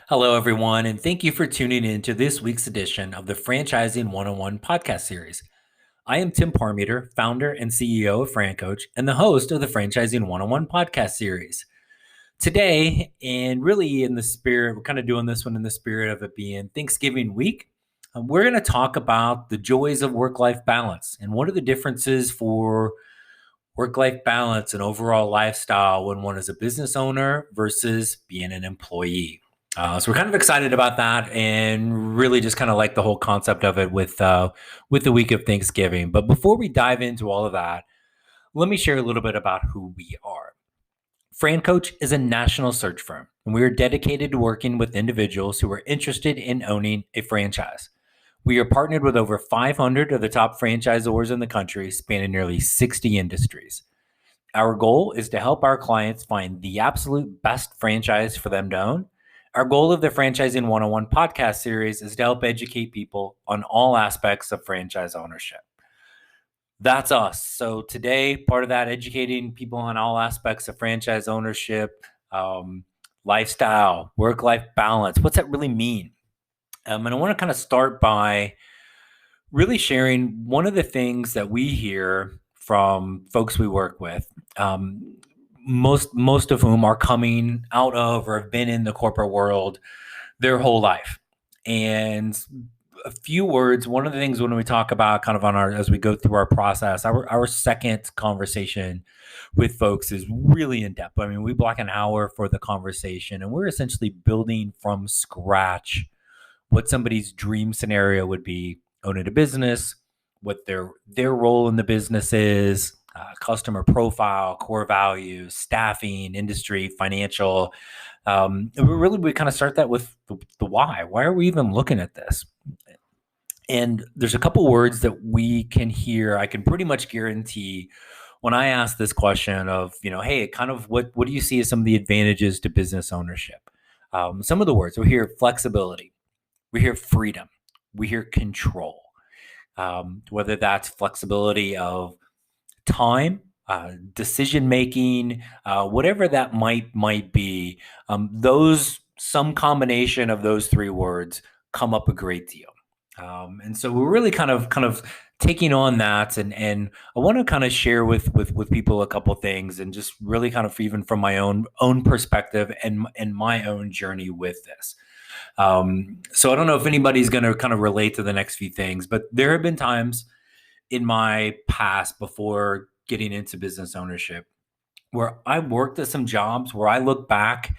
Hello, everyone, and thank you for tuning in to this week's edition of the Franchising 101 podcast series. I am Tim Parmeter, founder and CEO of FranCoach, and the host of the Franchising 101 podcast series. Today, and really in the spirit, we're kind of doing this one in the spirit of it being Thanksgiving week. We're going to talk about the joys of work life balance and what are the differences for work life balance and overall lifestyle when one is a business owner versus being an employee. So we're kind of excited about that, and really just kind of like the whole concept of it with the week of Thanksgiving. But before we dive into all of that, let me share a little bit about who we are. FranCoach is a national search firm, and we are dedicated to working with individuals who are interested in owning a franchise. We are partnered with over 500 of the top franchisors in the country, spanning nearly 60 industries. Our goal is to help our clients find the absolute best franchise for them to own. Our goal of the Franchising 101 podcast series is to help educate people on all aspects of franchise ownership. That's us. So today, part of that, educating people on all aspects of franchise ownership, lifestyle, work-life balance. What's that really mean? And I want to kind of start by really sharing one of the things that we hear from folks we work with, most of whom are coming out of or have been in the corporate world their whole life. And a few words, one of the things when we talk about kind of on our, as we go through our process, our second conversation with folks is really in depth. I mean, we block an hour for the conversation, and we're essentially building from scratch what somebody's dream scenario would be owning a business, what their role in the business is, customer profile, core values, staffing, industry, financial. We kind of start that with the why. Why are we even looking at this? And there's a couple words that we can hear. I can pretty much guarantee when I ask this question of, hey, kind of what do you see as some of the advantages to business ownership? Some of the words we hear: flexibility, we hear freedom, we hear control. Whether that's flexibility of time, decision making, whatever that might be, some combination of those three words come up a great deal. And so we're really kind of taking on that, and I want to kind of share with people a couple things, and just really kind of even from my own perspective and my own journey with this. So I don't know if anybody's going to kind of relate to the next few things, but there have been times in my past before getting into business ownership where I worked at some jobs where I look back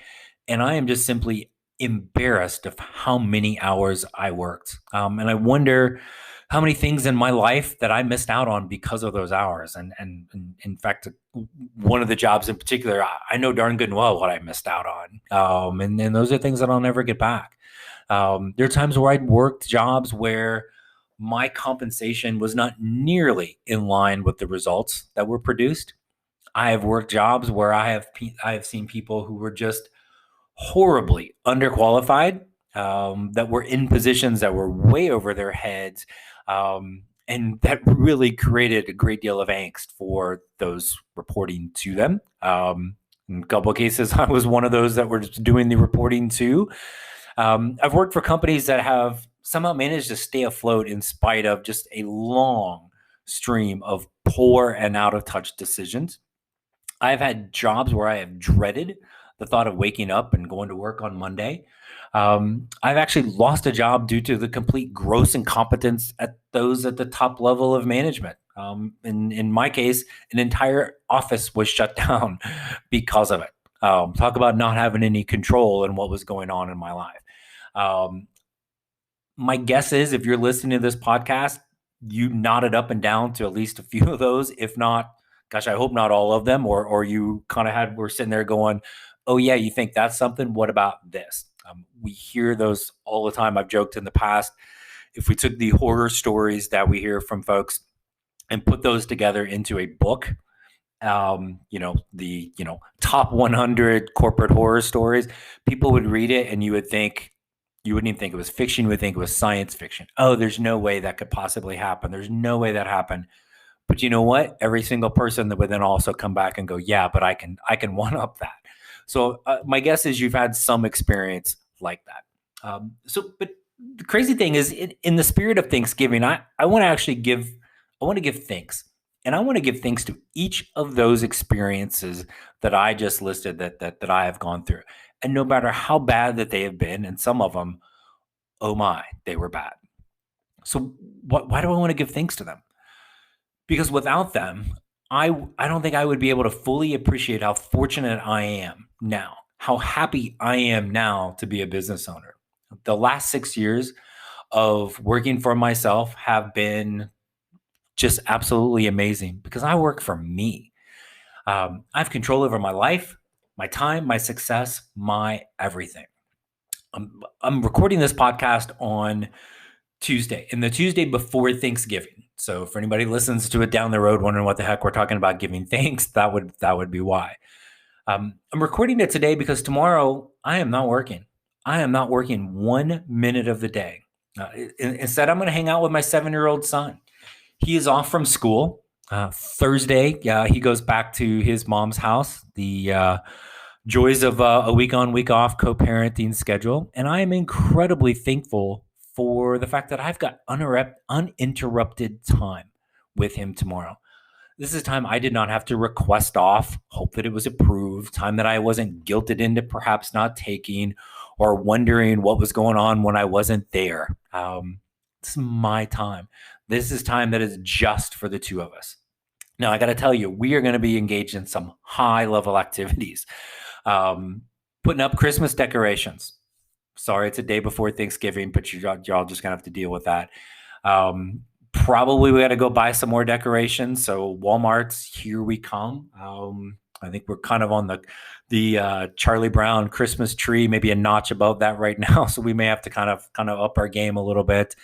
and I am just simply embarrassed of how many hours I worked. And I wonder how many things in my life that I missed out on because of those hours. And in fact, one of the jobs in particular, I know darn good and well what I missed out on. And those are things that I'll never get back. There are times where I'd worked jobs where my compensation was not nearly in line with the results that were produced. I have worked jobs where I have seen people who were just horribly underqualified, that were in positions that were way over their heads, and that really created a great deal of angst for those reporting to them. In a couple of cases, I was one of those that were just doing the reporting to. I've worked for companies that have somehow managed to stay afloat in spite of just a long stream of poor and out of touch decisions. I've had jobs where I have dreaded the thought of waking up and going to work on Monday. I've actually lost a job due to the complete gross incompetence at those at the top level of management. In my case, an entire office was shut down because of it. Talk about not having any control in what was going on in my life. My guess is if you're listening to this podcast, you nodded up and down to at least a few of those, if not, gosh, I hope not all of them, or you kind of were sitting there going, oh yeah, you think that's something? What about this? We hear those all the time. I've joked in the past, if we took the horror stories that we hear from folks and put those together into a book, the top 100 corporate horror stories, people would read it and you wouldn't even think it was fiction. You would think it was science fiction. Oh, there's no way that could possibly happen. There's no way that happened. But you know what? Every single person that would then also come back and go, yeah, but I can one up that. So my guess is you've had some experience like that. But the crazy thing is, in the spirit of Thanksgiving, I want to actually give thanks. And I want to give thanks to each of those experiences that I just listed that I have gone through. And no matter how bad that they have been, and some of them, oh my, they were bad. So why do I want to give thanks to them? Because without them, I don't think I would be able to fully appreciate how fortunate I am now, how happy I am now to be a business owner. The last 6 years of working for myself have been just absolutely amazing because I work for me. I have control over my life, my time, my success, my everything. I'm recording this podcast on Tuesday, and the Tuesday before Thanksgiving. So for anybody who listens to it down the road wondering what the heck we're talking about giving thanks, that would be why. I'm recording it today because tomorrow I am not working. I am not working 1 minute of the day. Instead, I'm going to hang out with my 7-year-old son. He is off from school. Thursday, he goes back to his mom's house. The joys of a week on, week off co-parenting schedule. And I am incredibly thankful for the fact that I've got uninterrupted time with him tomorrow. This is time I did not have to request off, hope that it was approved, time that I wasn't guilted into perhaps not taking or wondering what was going on when I wasn't there. This is my time. This is time that is just for the two of us. Now, I got to tell you, we are going to be engaged in some high-level activities. Putting up Christmas decorations. Sorry, it's a day before Thanksgiving, but you're all just going to have to deal with that. Probably we got to go buy some more decorations. So Walmart's, here we come. I think we're kind of on the Charlie Brown Christmas tree, maybe a notch above that right now. So we may have to kind of up our game a little bit.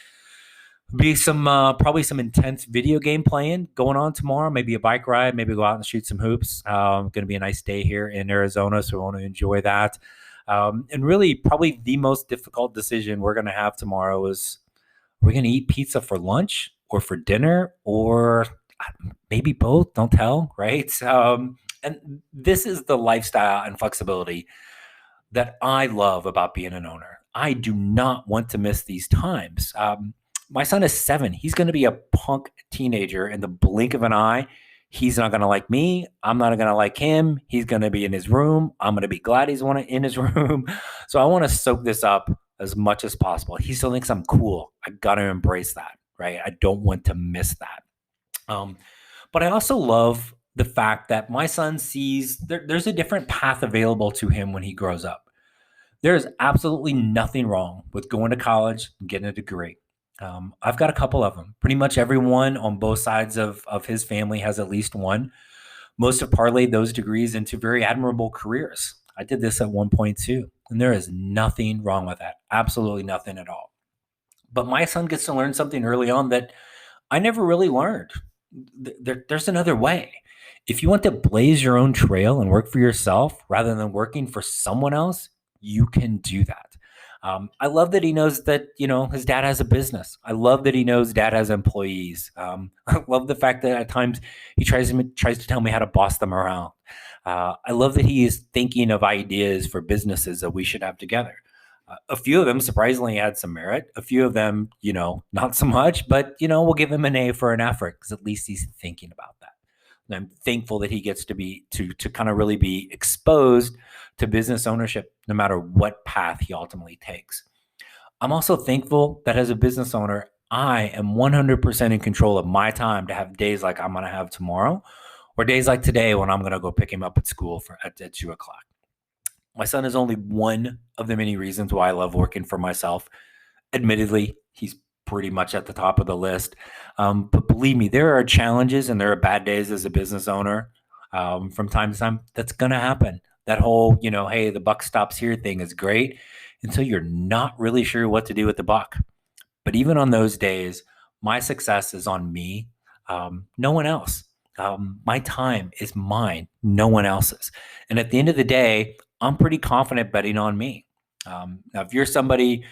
Be some probably some intense video game playing going on tomorrow. Maybe a bike ride. Maybe go out and shoot some hoops. Going to be a nice day here in Arizona, so we want to enjoy that. And really, probably the most difficult decision we're going to have tomorrow is: we're going to eat pizza for lunch or for dinner, or maybe both. Don't tell, right? And this is the lifestyle and flexibility that I love about being an owner. I do not want to miss these times. My son is 7. He's going to be a punk teenager in the blink of an eye. He's not going to like me. I'm not going to like him. He's going to be in his room. I'm going to be glad he's in his room. So I want to soak this up as much as possible. He still thinks I'm cool. I got to embrace that, right? I don't want to miss that. But I also love the fact that my son sees there's a different path available to him when he grows up. There is absolutely nothing wrong with going to college and getting a degree. I've got a couple of them. Pretty much everyone on both sides of his family has at least one. Most have parlayed those degrees into very admirable careers. I did this at one point too, and there is nothing wrong with that. Absolutely nothing at all. But my son gets to learn something early on that I never really learned. There's another way. If you want to blaze your own trail and work for yourself rather than working for someone else, you can do that. I love that he knows that, his dad has a business. I love that he knows dad has employees. I love the fact that at times he tries to tell me how to boss them around. I love that he is thinking of ideas for businesses that we should have together. A few of them surprisingly had some merit. A few of them, not so much, but, we'll give him an A for an effort because at least he's thinking about that. And I'm thankful that he gets to kind of really be exposed to business ownership, no matter what path he ultimately takes. I'm also thankful that as a business owner, I am 100% in control of my time to have days like I'm going to have tomorrow, or days like today when I'm going to go pick him up at school at 2:00. My son is only one of the many reasons why I love working for myself. Admittedly, he's pretty much at the top of the list. But believe me, there are challenges and there are bad days as a business owner from time to time. That's going to happen. That whole, hey, the buck stops here thing is great until you're not really sure what to do with the buck. But even on those days, my success is on me, no one else. My time is mine, no one else's. And at the end of the day, I'm pretty confident betting on me. Now, if you're somebody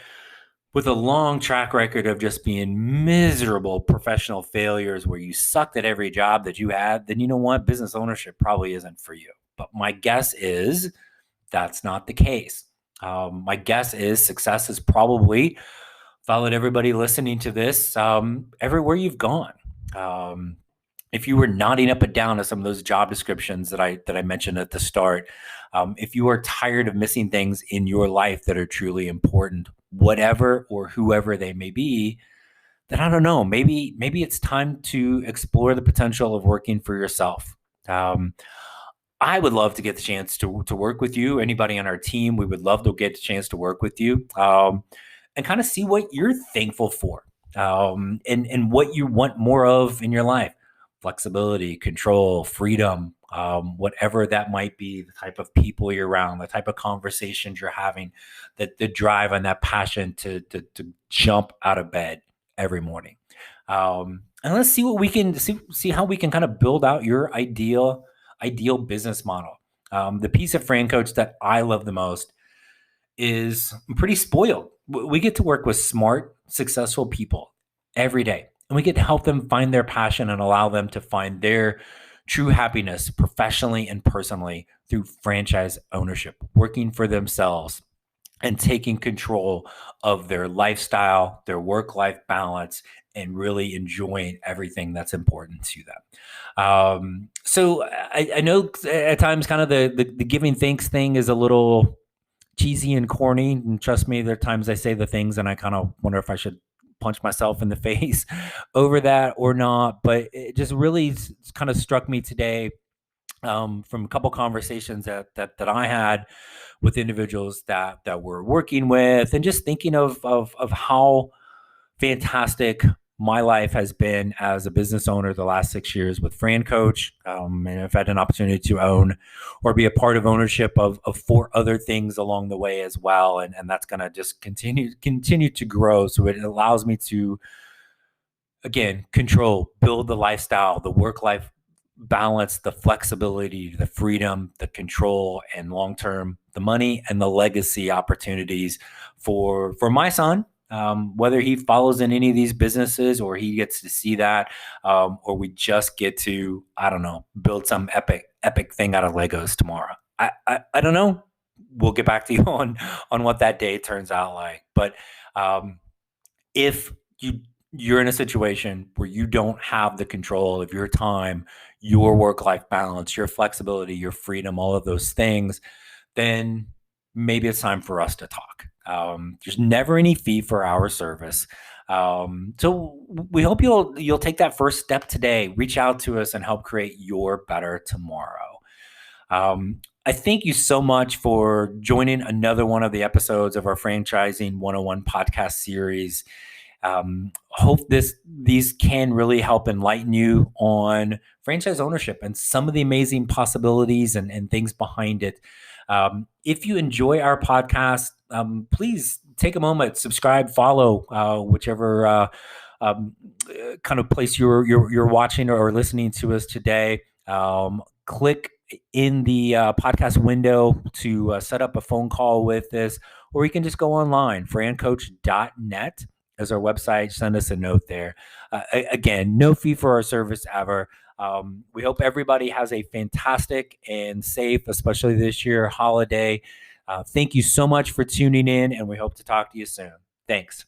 with a long track record of just being miserable professional failures where you sucked at every job that you had, then you know what? Business ownership probably isn't for you. But my guess is that's not the case. My guess is success has probably followed everybody listening to this everywhere you've gone. Um, if you were nodding up and down to some of those job descriptions that I mentioned at the start, if you are tired of missing things in your life that are truly important, whatever or whoever they may be, then I don't know. Maybe it's time to explore the potential of working for yourself. Um, I would love to get the chance to work with you. Anybody on our team, we would love to get the chance to work with you, and kind of see what you're thankful for, and what you want more of in your life: flexibility, control, freedom, whatever that might be. The type of people you're around, the type of conversations you're having, that the drive and that passion to jump out of bed every morning. And let's see what we can see how we can kind of build out your ideal business model. The piece of FranCoach that I love the most is I'm pretty spoiled. We get to work with smart, successful people every day, and we get to help them find their passion and allow them to find their true happiness professionally and personally through franchise ownership, working for themselves and taking control of their lifestyle, their work-life balance, and really enjoying everything that's important to them. So I know at times kind of the giving thanks thing is a little cheesy and corny. And trust me, there are times I say the things and I kind of wonder if I should punch myself in the face over that or not. But it just really kind of struck me today, from a couple conversations that I had with individuals that we're working with, and just thinking of how fantastic my life has been as a business owner the last 6 years with FranCoach. And I've had an opportunity to own or be a part of ownership of four other things along the way as well. And that's going to just continue to grow. So it allows me to, again, control, build the lifestyle, the work-life balance, the flexibility, the freedom, the control, and long-term, the money and the legacy opportunities for my son, whether he follows in any of these businesses or he gets to see that, or we just get to, I don't know, build some epic thing out of Legos tomorrow. I don't know. We'll get back to you on what that day turns out like. But if you're in a situation where you don't have the control of your time, your work-life balance, your flexibility, your freedom, all of those things, then maybe it's time for us to talk. There's never any fee for our service. So we hope you'll take that first step today. Reach out to us and help create your better tomorrow. I thank you so much for joining another one of the episodes of our Franchising 101 podcast series. Hope these can really help enlighten you on franchise ownership and some of the amazing possibilities and things behind it. If you enjoy our podcast, please take a moment, subscribe, follow, whichever kind of place you're watching or listening to us today. Click in the podcast window to set up a phone call with us, or you can just go online, francoach.net as our website. Send us a note there. Again, no fee for our service ever. We hope everybody has a fantastic and safe, especially this year, holiday. Thank you so much for tuning in, and we hope to talk to you soon. Thanks.